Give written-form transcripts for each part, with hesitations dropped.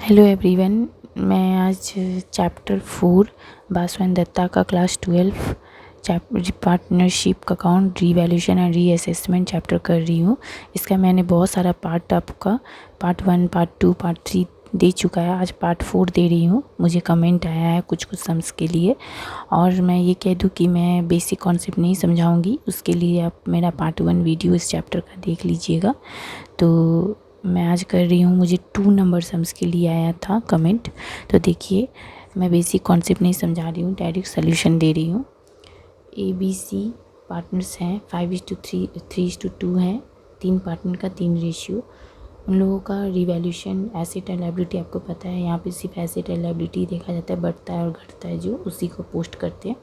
Hello everyone. मैं आज chapter 4 Baswan Dutta का class 12 chapter partnership account revaluation and reassessment chapter कर रही हूँ। इसका मैंने बहुत सारा पार्ट आपका पार्ट 1 पार्ट 2 पार्ट 3 दे चुका है। आज पार्ट 4 दे रही हूँ। मुझे कमेंट आया है कुछ सम्स के लिए, और मैं ये कह दूँ कि मैं बेसिक कॉन्सेप्ट नहीं समझाऊँगी। उसके लिए आप मेरा पार्ट 1 वीडियो इस चैप्टर का देख लीजिएगा। तो मैं आज कर रही हूँ, मुझे 2 नंबर सम्स के लिए आया था कमेंट। तो देखिए, मैं बेसिक कॉन्सेप्ट नहीं समझा रही हूँ, डायरेक्ट सोल्यूशन दे रही हूँ। ABC पार्टनर्स हैं, 5:3 3:2 हैं, 3 पार्टनर का 3 रेशियो। उन लोगों का रिवैल्यूएशन एसेट एंड लायबिलिटी आपको पता है। यहाँ पे सिर्फ एसेट एंड लायबिलिटी देखा जाता है, बढ़ता है और घटता है, जो उसी को पोस्ट करते हैं।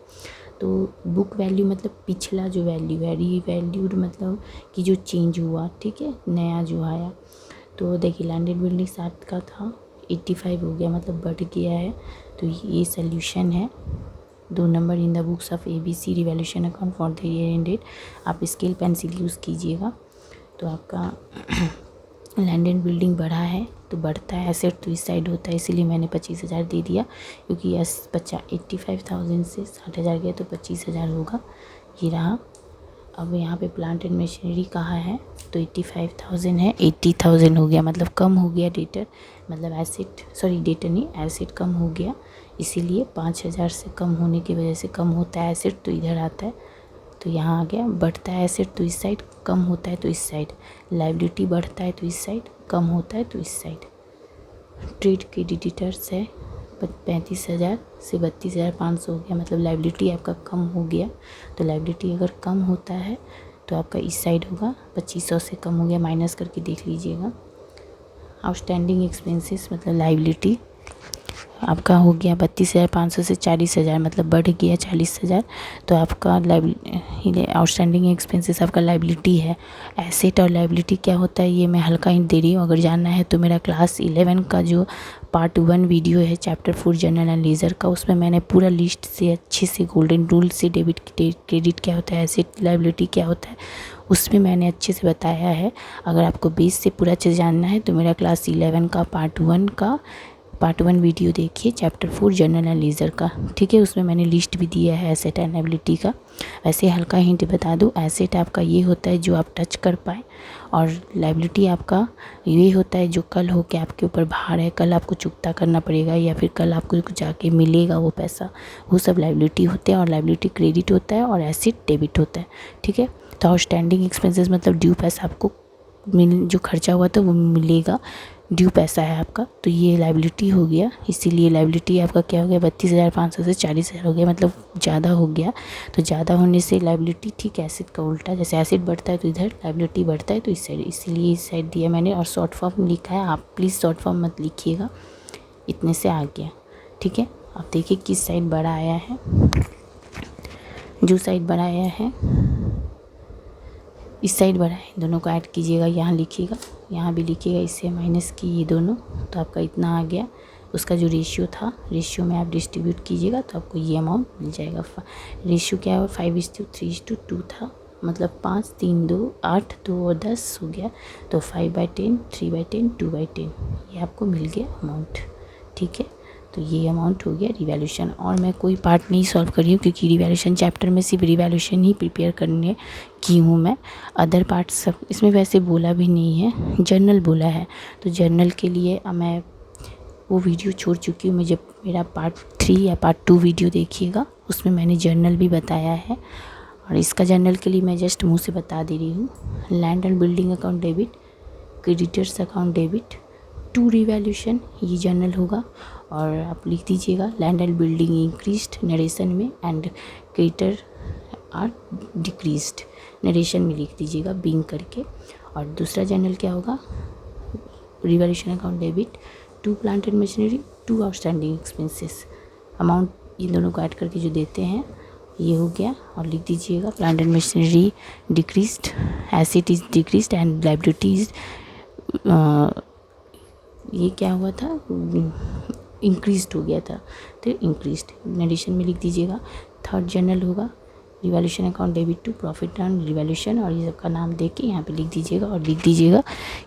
तो बुक वैल्यू मतलब पिछला जो वैल्यू है, रीवैल्यूड मतलब कि जो चेंज हुआ, ठीक है, नया जो आया। तो देखिए, लैंडेड बिल्डिंग 7 का था, 85 हो गया, मतलब बढ़ गया है। तो ये सोल्यूशन है। 2 number in the books of ABC revaluation account for the year ended. आप स्केल पेंसिल यूज़ कीजिएगा। तो आपका लैंडेड बिल्डिंग बढ़ा है तो बढ़ता है, एसेट तो इस साइड होता है, इसीलिए मैंने 25,000 दे दिया, क्योंकि 85,000 से 60,000 गया तो 25,000 होगा। ये रहा। अब यहाँ पे प्लांट एंड मशीनरी कहाँ है, तो 85,000 है, 80,000 हो गया, मतलब कम हो गया डेटर, मतलब एसेट, सॉरी डेटर नहीं, एसेट कम हो गया। इसीलिए 5,000 से कम होने की वजह से कम होता है एसेट, तो इधर आता है, तो यहाँ आ गया। बढ़ता है एसेट तो इस साइड, कम होता है तो इस साइड। लायबिलिटी बढ़ता है तो इस साइड, कम होता है तो इस साइड। ट्रेड क्रेडिटर्स है 35,000 से 32,500 हो गया, मतलब लायबिलिटी आपका कम हो गया। तो लायबिलिटी अगर कम होता है तो आपका इस साइड होगा, 2500 से कम हो गया, माइनस करके देख लीजिएगा। आउटस्टैंडिंग एक्सपेंसेस मतलब लायबिलिटी आपका हो गया 32,500 से 40,000, मतलब बढ़ गया 40,000। तो आपका आउटस्टैंडिंग एक्सपेंसेस आपका लायबिलिटी है। एसेट और लायबिलिटी क्या होता है, ये मैं हल्का हिंट दे रही हूँ। अगर जानना है तो मेरा क्लास 11 का जो पार्ट 1 वीडियो है चैप्टर 4 जनरल एंड लीजर का, उसमें मैंने पूरा लिस्ट से अच्छे से गोल्डन रूल से डेबिट क्रेडिट क्या होता है, एसेट लायबिलिटी क्या होता है, उसमें मैंने अच्छे से बताया है। अगर आपको बेस से पूरा चीज़ जानना है तो मेरा क्लास 11 का पार्ट 1 वीडियो देखिए, चैप्टर 4 जनरल एंड लीजर का, ठीक है। उसमें मैंने लिस्ट भी दिया है एसेट एंड लायबिलिटी का। वैसे हल्का हिंट बता दूं, एसेट आपका ये होता है जो आप टच कर पाए, और लायबिलिटी आपका ये होता है जो कल हो के आपके ऊपर भार है, कल आपको चुकता करना पड़ेगा, या फिर कल आपको जाके मिलेगा वो पैसा, वो सब लायबिलिटी होते हैं। और लायबिलिटी क्रेडिट होता है और एसेट डेबिट होता है, ठीक है। तो आउटस्टैंडिंग एक्सपेंसेस मतलब ड्यू पैसा आपको जो खर्चा हुआ था वो मिलेगा, ड्यू पैसा है आपका, तो ये लायबिलिटी हो गया। इसीलिए लायबिलिटी आपका क्या हो गया, 32,500 से 40,000 हो गया, मतलब ज़्यादा हो गया। तो ज़्यादा होने से लायबिलिटी, ठीक है, एसेट का उल्टा, जैसे एसेट बढ़ता है तो इधर, लायबिलिटी बढ़ता है तो इस साइड, इसीलिए इस साइड दिया मैंने। और शॉर्ट फॉर्म लिखा है, आप प्लीज़ शॉर्ट फॉर्म मत लिखिएगा, इतने से आ गया, ठीक है। आप देखिए किस साइड बड़ा आया है, जो साइड बड़ा आया है इस साइड बढ़ा है, दोनों को ऐड कीजिएगा, यहाँ लिखिएगा, यहाँ भी लिखिएगा, इससे माइनस की ये दोनों, तो आपका इतना आ गया। उसका जो रेशियो था, रेशियो में आप डिस्ट्रीब्यूट कीजिएगा तो आपको ये अमाउंट मिल जाएगा। रेशियो क्या है, 5:3:2 था, मतलब 5 3 2 8 2 और 10 हो गया, तो 5/10 3/10 2/10 ये आपको मिल गया अमाउंट, ठीक है। तो ये अमाउंट हो गया रिवैल्यूएशन। और मैं कोई पार्ट नहीं सॉल्व कर रही हूँ, क्योंकि रिवैल्यूएशन चैप्टर में सिर्फ रिवैल्यूएशन ही प्रिपेयर करने की हूँ मैं। अदर पार्ट सब इसमें वैसे बोला भी नहीं है, जर्नल बोला है। तो जर्नल के लिए मैं वो वीडियो छोड़ चुकी हूँ। मैं जब मेरा पार्ट 3 या पार्ट 2 वीडियो देखिएगा, उसमें मैंने जर्नल भी बताया है। और इसका जर्नल के लिए मैं जस्ट मुँह से बता दे रही हूँ। Land and building account debit, creditors account debit to revaluation, ये जर्नल होगा। और आप लिख दीजिएगा, land and building increased narration में and creditor are decreased, narration में लिख दीजिएगा बिंग करके। और दूसरा जर्नल क्या होगा, revaluation account debit to plant and machinery to outstanding expenses, amount इन दोनों को ऐड करके जो देते हैं, ये हो गया। और लिख दीजिएगा, plant and machinery decreased, asset is decreased and liability is, ये क्या हुआ था, इंक्रीज्ड हो गया था, तो इंक्रीज्ड नरेशन में लिख दीजिएगा। थर्ड जर्नल होगा revaluation account debit to profit and revaluation, और ये सबका नाम दे के यहाँ पे लिख दीजिएगा। और लिख दीजिएगा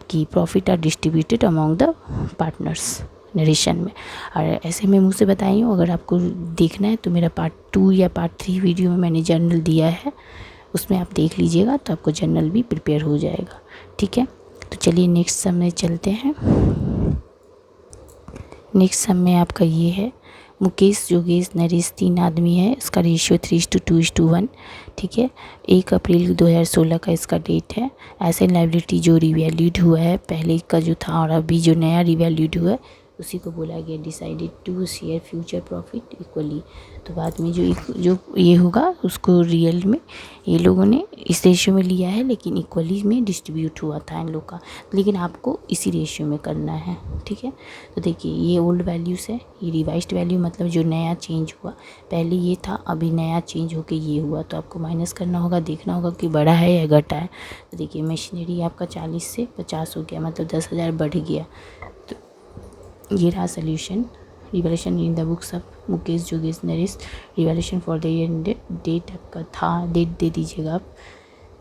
कि profit are distributed among the partners, narration में। और ऐसे मैं मुँह से बताई हूँ, अगर आपको देखना है तो मेरा पार्ट 2 या पार्ट 3 वीडियो में मैंने जर्नल दिया है, उसमें आप देख लीजिएगा तो आपको जर्नल भी प्रिपेयर हो जाएगा। ठीक है, तो चलिए नेक्स्ट सम में चलते हैं। नेक्स्ट सम में आपका ये है, मुकेश, योगेश, नरेश 3 आदमी है, इसका रेशियो 3:2:1। ठीक है, 1 अप्रैल 2016 का इसका डेट है। एसेट लायबिलिटी जो रिवैल्यूड हुआ है, पहले का जो था और अभी जो नया रिवैल्यूड हुआ है, उसी को बोला गया decided to share future profit equally. तो बाद में जो ये होगा उसको रियल में ये लोगों ने इस रेशियो में लिया है, लेकिन इक्वली में डिस्ट्रीब्यूट हुआ था इन लोग का, लेकिन आपको इसी रेशियो में करना है। ठीक है, तो देखिए ये ओल्ड वैल्यूज़ है, ये रिवाइज्ड वैल्यू मतलब जो नया चेंज हुआ, पहले ये था अभी नया चेंज होके ये हुआ, तो आपको माइनस करना होगा, देखना होगा कि बढ़ा है या घटा है। तो देखिए मशीनरी आपका 40 से 50 हो गया, मतलब 10,000 बढ़ गया। तो ये रहा solution. Revaluation in the books of Mukesh, Yogesh, Naresh. Revaluation for the year, date आपका था, डेट दे दीजिएगा आप,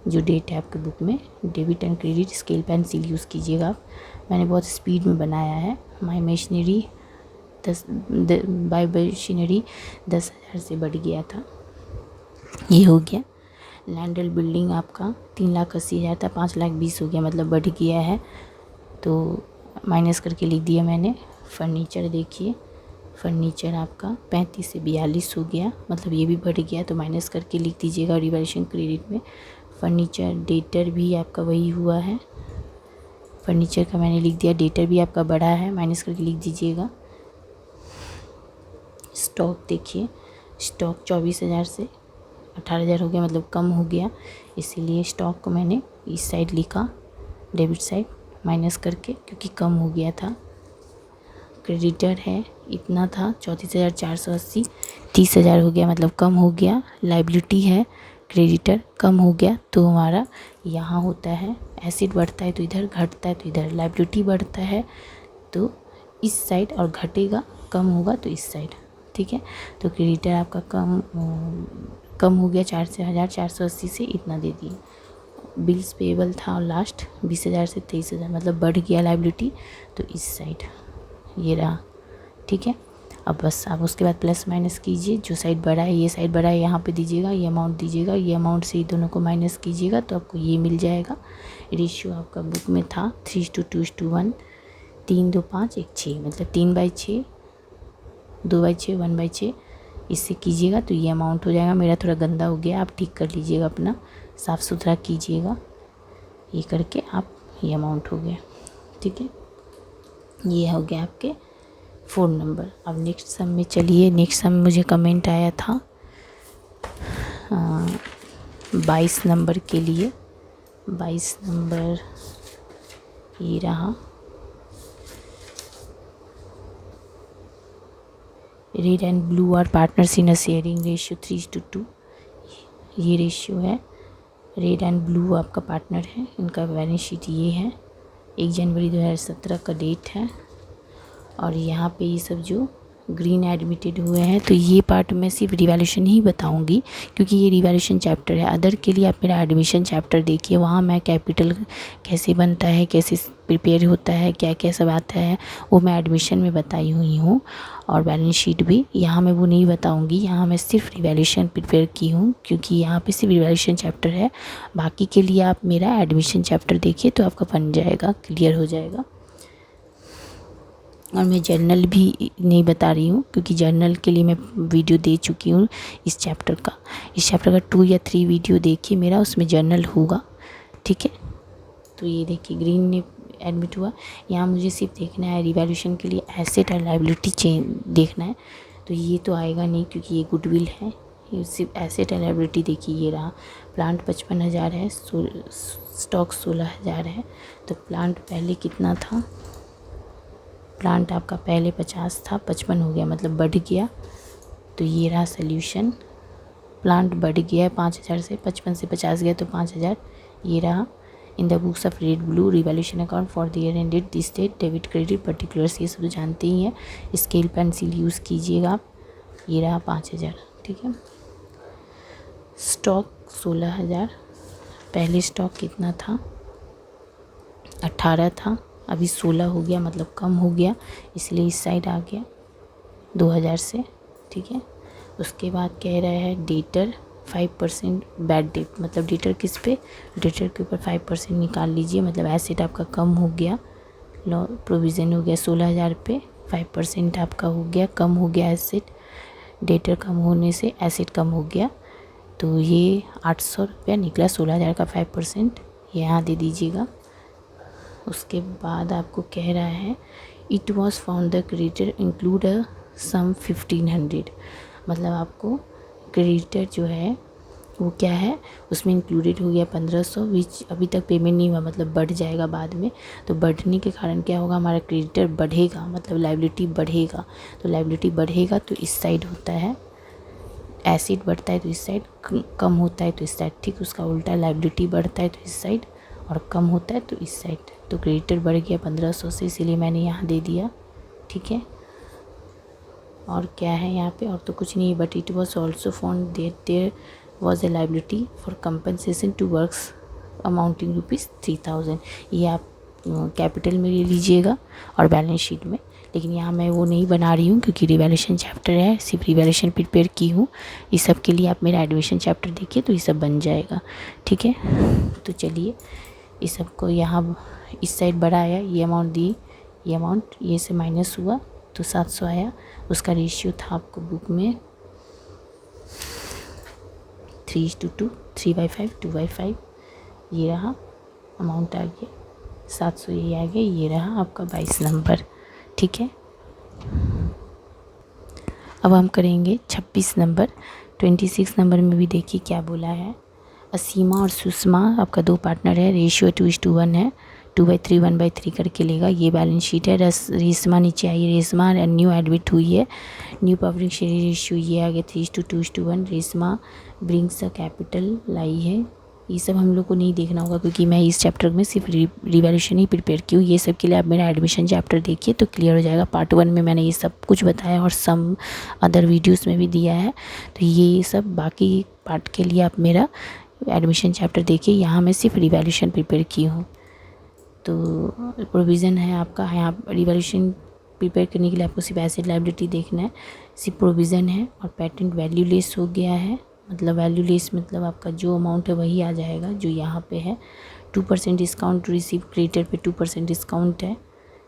जो डेट है आपके बुक में। Debit and credit scale pencil use कीजिएगा आप। मैंने बहुत स्पीड में बनाया है। माई मशीनरी बाय मशीनरी 10,000 से बढ़ गया था, ये हो गया। लैंड एंड बिल्डिंग आपका 3,80,000 था, 5,20,000 हो गया, मतलब बढ़ गया है, तो माइनस करके लिख दिया मैंने। फर्नीचर देखिए, फर्नीचर आपका 35 से 42 हो गया, मतलब ये भी बढ़ गया, तो माइनस करके लिख दीजिएगा रिवैल्यूएशन क्रेडिट में। फर्नीचर डेटर भी आपका वही हुआ है, फर्नीचर का मैंने लिख दिया, डेटर भी आपका बढ़ा है, माइनस करके लिख दीजिएगा। स्टॉक देखिए, स्टॉक 24,000 से 18,000 हो गया, मतलब कम हो गया, इसीलिए स्टॉक को मैंने इस साइड लिखा, डेबिट साइड माइनस करके, क्योंकि कम हो गया था। क्रेडिटर है, इतना था 34,480, 30,000 हो गया, मतलब कम हो गया। लायबिलिटी है, क्रेडिटर कम हो गया, तो हमारा यहाँ होता है एसेट बढ़ता है तो इधर, घटता है तो इधर। लायबिलिटी बढ़ता है तो इस साइड और घटेगा, कम होगा तो इस साइड। ठीक है, तो क्रेडिटर आपका कम हो गया 4,480 से, इतना दे दिए। बिल्स पेबल था और लास्ट 20,000 से 23,000, मतलब बढ़ गया लायबिलिटी, तो इस साइड ये रहा। ठीक है, अब बस आप उसके बाद प्लस माइनस कीजिए, जो साइड बढ़ा है, ये साइड बढ़ा है, यहाँ पे दीजिएगा, ये अमाउंट दीजिएगा, ये अमाउंट से ही दोनों को माइनस कीजिएगा, तो आपको ये मिल जाएगा। रेशियो आपका बुक में था 3:2:1, 3, 2, 5, 1, 6, मतलब 3/6, 2/6, 1/6, इससे कीजिएगा तो ये अमाउंट हो जाएगा। मेरा थोड़ा गंदा हो गया, आप ठीक कर लीजिएगा, अपना साफ़ सुथरा कीजिएगा, ये करके आप ये अमाउंट हो गया। ठीक है, ये हो गया आपके 4 नंबर। अब नेक्स्ट सम में चलिए। नेक्स्ट सम मुझे कमेंट आया था 22 नंबर के लिए। 22 नंबर ये रहा, red and blue are partners in a sharing ratio 3:2। ये रेशियो है, रेड एंड ब्लू आपका पार्टनर है, इनका बैलेंस शीट ये है। 1 जनवरी 2017 का डेट है, और यहाँ पे ये सब जो ग्रीन एडमिटेड हुए हैं, तो ये पार्ट में सिर्फ रिवैल्यूएशन ही बताऊंगी, क्योंकि ये रिवैल्यूएशन चैप्टर है। अदर के लिए आप मेरा एडमिशन चैप्टर देखिए, वहाँ मैं कैपिटल कैसे बनता है, कैसे प्रिपेयर होता है, क्या क्या सब आता है, वो मैं एडमिशन में बताई हुई हूँ, और बैलेंस शीट भी। यहाँ मैं वो नहीं बताऊँगी, यहाँ मैं सिर्फ रिवैल्यूएशन प्रिपेयर की हूँ, क्योंकि यहाँ पे सिर्फ रिवैल्यूएशन चैप्टर है। बाकी के लिए आप मेरा एडमिशन चैप्टर देखिए तो आपका बन जाएगा, क्लियर हो जाएगा। और मैं जर्नल भी नहीं बता रही हूँ, क्योंकि जर्नल के लिए मैं वीडियो दे चुकी हूँ इस चैप्टर का। इस चैप्टर का 2 या 3 वीडियो देखिए मेरा, उसमें जर्नल होगा। ठीक है, तो ये देखिए ग्रीन ने एडमिट हुआ। यहाँ मुझे सिर्फ देखना है रिवैल्यूएशन के लिए एसेट और लायबिलिटी चेंज देखना है, तो ये तो आएगा नहीं क्योंकि ये गुडविल है। ये सिर्फ एसेट और लायबिलिटी देखिए, ये रहा। प्लांट 55,000 है, स्टॉक 16,000 है। तो प्लांट पहले कितना था, प्लांट आपका पहले 50 था, 55 हो गया, मतलब बढ़ गया। तो ये रहा सोल्यूशन, प्लांट बढ़ गया 5,000 से, 55 से 50 गया तो 5,000। ये रहा। In the books of red blue revaluation account for the year ended this date, debit credit particulars, ये सब तो जानते ही हैं। स्केल पेंसिल यूज़ कीजिएगा आप। ये रहा 5,000। ठीक है, स्टॉक 16,000, पहले स्टॉक कितना था, 18 था, अभी 16 हो गया, मतलब कम हो गया, इसलिए इस साइड आ गया 2000 से, ठीक है। उसके बाद कह रहा है डेटर 5% बैड डेट, मतलब डेटर किस पे, डेटर के ऊपर 5% निकाल लीजिए, मतलब एसेट आपका कम हो गया, लॉ प्रोविज़न हो गया 16,000 पे, 5% आपका हो गया, कम हो गया एसेट, डेटर कम होने से एसेट कम हो गया, तो ये 800 रुपया निकला, 16,000 का 5% यहाँ दे दीजिएगा। उसके बाद आपको कह रहा है it was found the creditor include a sum 1500, मतलब आपको क्रेडिटर जो है वो क्या है, उसमें इंक्लूडेड हो गया 1500, विच अभी तक पेमेंट नहीं हुआ, मतलब बढ़ जाएगा बाद में। तो बढ़ने के कारण क्या होगा, हमारा क्रेडिटर बढ़ेगा, मतलब लायबिलिटी बढ़ेगा, तो लायबिलिटी बढ़ेगा तो इस साइड होता है, एसेट बढ़ता है तो इस साइड, कम होता है तो इस साइड, ठीक उसका उल्टा, लायबिलिटी बढ़ता है तो इस साइड और कम होता है तो इस साइड। तो क्रेडिटर बढ़ गया 1500 से, इसीलिए मैंने यहाँ दे दिया, ठीक है। और क्या है यहाँ पे, और तो कुछ नहीं है, but it was also found that there was a liability for compensation to works amounting ₹3000, ये आप कैपिटल में ले लीजिएगा और बैलेंस शीट में, लेकिन यहाँ मैं वो नहीं बना रही हूँ क्योंकि रिवैल्यूएशन चैप्टर है, सिर्फ रिवैल्यूएशन प्रिपेयर की हूँ। इस सब के लिए आप मेरा एडमिशन चैप्टर देखिए तो ये सब बन जाएगा, ठीक है। तो चलिए इस सब को यहाँ इस साइड बढ़ाया, ये अमाउंट दी, ये अमाउंट ये से माइनस हुआ तो 700 आया, उसका रेशियो था आपको बुक में 3:2, 3/5, 2/5, ये रहा अमाउंट आ गया 700, ये आ गया, ये रहा आपका 22 नंबर, ठीक है। अब हम करेंगे 26 नंबर। 26 नंबर में भी देखिए क्या बोला है, असीमा और सुषमा आपका 2 पार्टनर है, रेशियो 2:1 है, 2/3 1/3 करके लेगा, ये बैलेंस शीट है। रेशमा नीचे आई है, रेशमा न्यू एडमिट हुई है, न्यू पब्लिक शेयर रेशियो ये आ गया 3:2:1, रेशमा ब्रिंग्स अ कैपिटल लाई है। ये सब हम लोग को नहीं देखना होगा क्योंकि मैं इस चैप्टर में सिर्फ रिवैल्यूएशन ही प्रिपेयर की हूँ, ये सब के लिए आप मेरा एडमिशन चैप्टर देखिए तो क्लियर हो जाएगा। पार्ट 1 में मैंने ये सब कुछ बताया और सम अदर वीडियोस में भी दिया है, तो ये सब बाकी पार्ट के लिए आप मेरा एडमिशन चैप्टर देखिए, यहाँ मैं सिर्फ रिवैल्यूएशन प्रिपेयर की हूँ। तो प्रोविज़न है आपका, यहाँ रिवैल्यूएशन प्रिपेयर करने के लिए आपको सिर्फ एसेट लायबिलिटी देखना है, सिर्फ प्रोविज़न है और पेटेंट वैल्यू लेस हो गया है, मतलब वैल्यू लेस मतलब आपका जो अमाउंट है वही आ जाएगा जो यहाँ पे है। 2% डिस्काउंट रिसीव, क्रेडिटर पे 2% डिस्काउंट है,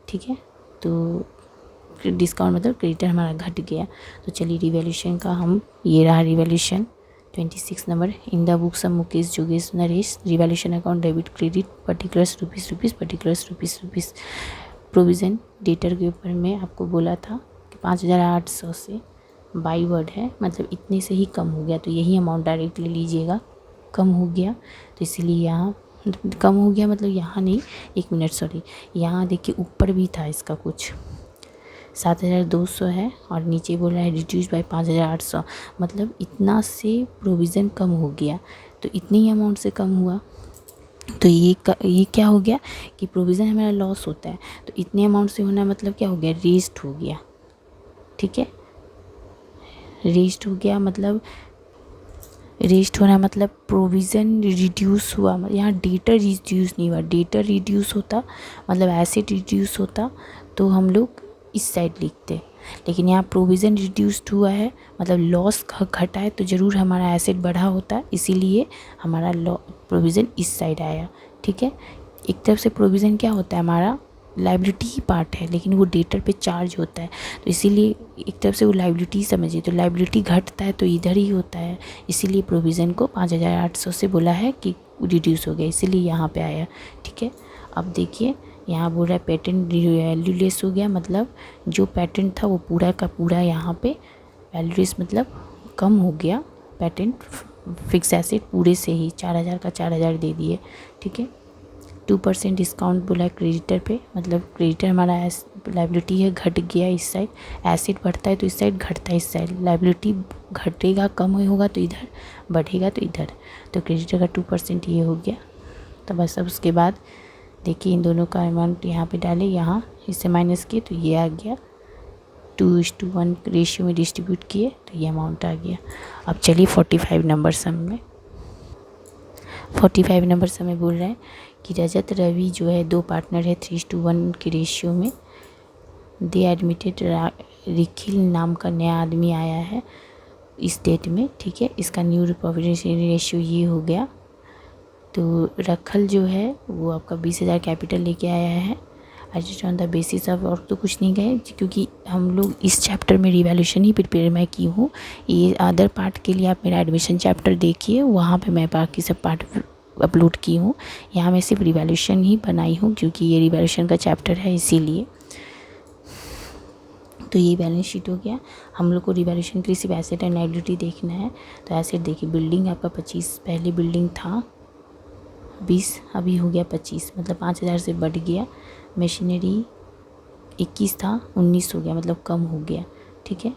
ठीक है। तो डिस्काउंट मतलब क्रेडिटर हमारा घट गया। तो चलिए रिवैल्यूएशन का हम, ये रहा रिवैल्यूएशन 26 नंबर। In the books of Mukesh जोगेश Naresh revaluation account debit credit particulars rupees particulars rupees. Provision debtor के ऊपर में आपको बोला था कि 5,800 से बाई वर्ड है, मतलब इतने से ही कम हो गया, तो यही अमाउंट डायरेक्ट ले लीजिएगा, कम हो गया तो इसीलिए यहाँ कम हो गया, मतलब यहाँ नहीं, 1 मिनट सॉरी, यहाँ देखिए ऊपर भी था इसका कुछ 7,200 है और नीचे बोल रहा है रिड्यूस बाय 5,800, मतलब इतना से प्रोविज़न कम हो गया, तो इतनी ही अमाउंट से कम हुआ, तो ये क्या हो गया कि प्रोविज़न हमारा लॉस होता है, तो इतने अमाउंट से होना मतलब क्या हो गया, रेस्ट हो गया, ठीक है। रेस्ट हो गया मतलब, रेस्ट होना मतलब प्रोविज़न रिड्यूस हुआ, यहाँ डेटर रिड्यूस नहीं हुआ, डेटर रिड्यूस होता मतलब एसेट रिड्यूस होता तो हम लोग इस साइड लिखते, लेकिन यहाँ प्रोविज़न रिड्यूस्ड हुआ है मतलब लॉस घटा है, तो ज़रूर हमारा एसेट बढ़ा होता, इसीलिए हमारा प्रोविज़न इस साइड आया, ठीक है। एक तरफ से प्रोविज़न क्या होता है, हमारा लायबिलिटी ही पार्ट है, लेकिन वो डेटर पे चार्ज होता है, तो इसीलिए एक तरफ से वो लायबिलिटी समझिए, तो लायबिलिटी घटता है तो इधर ही होता है, इसीलिए प्रोविज़न को 5,800 से बोला है कि रिड्यूस हो गया, इसीलिए यहाँ पे आया, ठीक है। अब देखिए यहाँ बोल रहा है पेटेंट वैल्यू लेस हो गया, मतलब जो पेटेंट था वो पूरा का पूरा यहाँ पे वैल्यू लेस मतलब कम हो गया, पेटेंट फिक्स एसेट पूरे से ही 4,000 का 4,000 दे दिए, ठीक है। 2% डिस्काउंट बोला है क्रेडिटर पे, मतलब क्रेडिटर हमारा लायबिलिटी है घट गया इस साइड, एसेट बढ़ता है तो इस साइड, घटता है इस साइड, लायबिलिटी घटेगा कम होगा तो इधर, बढ़ेगा तो इधर, तो क्रेडिटर का 2% ये हो गया। तो बस अब उसके बाद देखिए इन दोनों का अमाउंट यहाँ पे डाले, यहाँ इससे माइनस किए तो ये आ गया, 2:1 रेशियो में डिस्ट्रीब्यूट किए तो ये अमाउंट आ गया। अब चलिए 45 नंबर सम में। 45 नंबर समय बोल रहा है कि रजत रवि जो है 2 पार्टनर है 3:1 के रेशियो में। दे एडमिटेड रिखिल नाम का नया आदमी आया है इस डेट में, ठीक है। इसका न्यू प्रॉफिट रेशियो ये हो गया। तो रखल जो है वो आपका 20,000 कैपिटल लेके आया है। Adjust on the basis of, और तो कुछ नहीं गए क्योंकि हम लोग इस चैप्टर में रिवैल्यूएशन ही प्रिपेयर मैं की हूँ। ये अदर पार्ट के लिए आप मेरा एडमिशन चैप्टर देखिए, वहाँ पे मैं बाकी सब पार्ट अपलोड की हूँ। यहाँ मैं सिर्फ रिवैल्यूएशन ही बनाई हूँ क्योंकि ये रिवैल्यूएशन का चैप्टर है इसीलिए। तो ये बैलेंस शीट हो गया। हम लोग को रिवैल्यूएशन के लिए सिर्फ एसेट एंड लायबिलिटी देखना है। तो एसेट देखिए, बिल्डिंग आपका 25, पहले बिल्डिंग था 20, अभी हो गया 25, मतलब 5,000 से बढ़ गया। मशीनरी 21 था 19 हो गया, मतलब कम हो गया, ठीक है।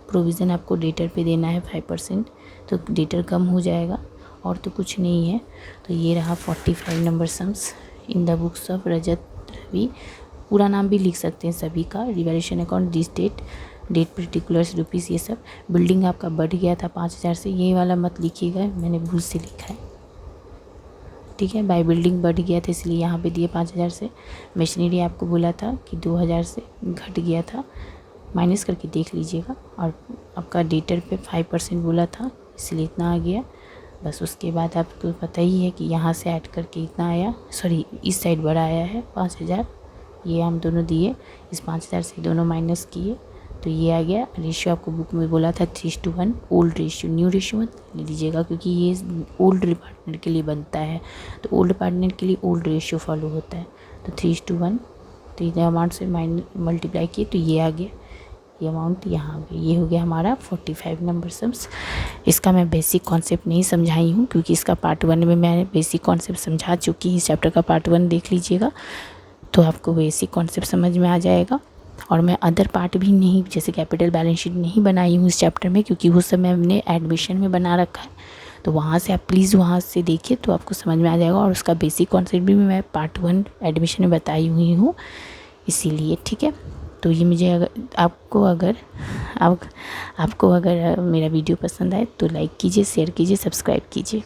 प्रोविज़न आपको डेटर पे देना है 5%, तो डेटर कम हो जाएगा और तो कुछ नहीं है। तो ये रहा 45 number sums in the books of Rajat Ravi. पूरा नाम भी लिख सकते हैं सभी का। Revaluation account, this date particulars, rupees, ये सब। बिल्डिंग आपका बढ़ गया था 5,000 से, ये वाला मत लिखिएगा, मैंने भूल से लिखा है, ठीक है। बाय बिल्डिंग बढ़ गया था इसलिए यहाँ पे दिए 5,000 से। मशीनरी आपको बोला था कि 2,000 से घट गया था, माइनस करके देख लीजिएगा। और आपका डेटर पे 5% बोला था इसलिए इतना आ गया। बस उसके बाद आपको पता ही है कि यहाँ से ऐड करके इतना आया, सॉरी इस साइड बड़ा आया है 5,000, ये हम दोनों दिए, इस 5,000 से दोनों माइनस किए तो ये आ गया। रेशियो आपको बुक में बोला था 3:1, ओल्ड रेशियो, न्यू रेशियो मत ले लीजिएगा क्योंकि ये ओल्ड पार्टनर के लिए बनता है। तो ओल्ड पार्टनर के लिए ओल्ड रेशियो फॉलो होता है। तो 3:1, तो ये अमाउंट से मल्टीप्लाई किए तो ये आ गया, ये अमाउंट यहाँ आ गया। ये हो गया हमारा 45 नंबर सम्स। इसका मैं बेसिक कॉन्सेप्ट नहीं समझाई हूँ क्योंकि इसका पार्ट 1 में मैं बेसिक कॉन्सेप्ट समझा चुकी हूँ। इस चैप्टर का पार्ट 1 देख लीजिएगा तो आपको बेसिक कॉन्सेप्ट समझ में आ जाएगा। और मैं अदर पार्ट भी नहीं, जैसे कैपिटल बैलेंस शीट नहीं बनाई हूँ इस चैप्टर में क्योंकि वो सब मैंने एडमिशन में बना रखा है। तो वहाँ से आप प्लीज़ वहाँ से देखिए तो आपको समझ में आ जाएगा। और उसका बेसिक कॉन्सेप्ट भी मैं पार्ट 1 एडमिशन में बताई हुई हूँ इसीलिए, ठीक है। तो ये मुझे आपको अगर मेरा वीडियो पसंद आए तो लाइक कीजिए, शेयर कीजिए, सब्सक्राइब कीजिए।